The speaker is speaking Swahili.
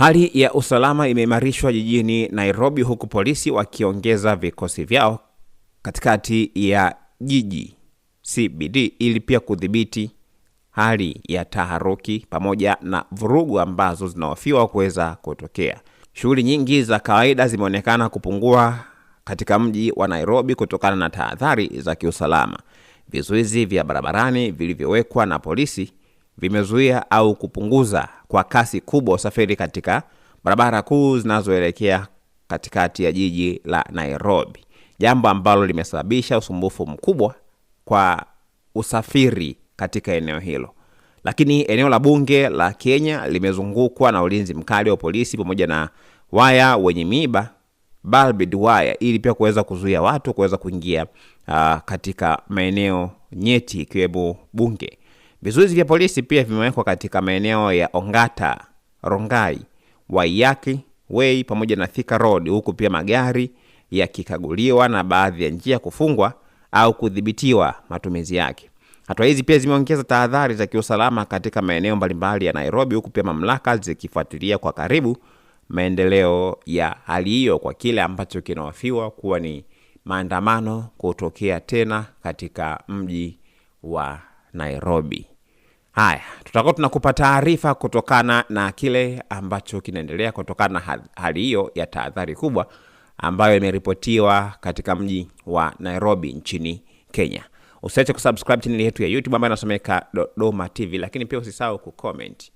Hali ya usalama imeimarishwa jijini Nairobi huku polisi wakiongeza vikosi vyao katikati ya jiji CBD ili pia kudhibiti hali ya taharuki pamoja na vurugu ambazo zinahofiwa kuweza kutokea. Shughuli nyingi za kawaida zimeonekana kupungua katika mji wa Nairobi kutokana na tahadhari za kiusalama. Vizuizi vya barabarani vilivyowekwa na polisi vimezuia au kupunguza kwa kasi kubwa usafiri katika barabara kuu zinazoelekea katikati ya jiji la Nairobi, jambo ambalo limesababisha usumbufu mkubwa kwa usafiri katika eneo hilo. Lakini eneo la bunge la Kenya limezungukwa na ulinzi mkali wa polisi pamoja na waya wenye miiba, barbed wire, ili pia kuweza kuzuia watu kuweza kuingia katika maeneo nyeti ikiwemo bunge. Vizuizi vya polisi pia vimewekwa katika maeneo ya Ongata, Rongai, Waiyaki Way pamoja na Thika Road, huku pia magari yakikaguliwa na baadhi ya njia kufungwa au kudhibitiwa matumizi yake. Hatua hizi pia zimeongeza tahadhari za kiusalama katika maeneo mbalimbali ya Nairobi, huku pia mamlaka zikifuatilia kwa karibu maendeleo ya hali hiyo kwa kile ambacho kinahofiwa kuwa ni maandamano kutokea tena katika mji wa Nairobi. Haya, tutakuwa tunakupa taarifa kutokana na kile ambacho kinaendelea kutokana na hali hiyo ya tahadhari kubwa ambayo imeripotiwa katika mji wa Nairobi nchini Kenya. Usiache kusubscribe channel yetu ya YouTube ambayo inasomeka Dodoma TV, lakini pia usisahau kucomment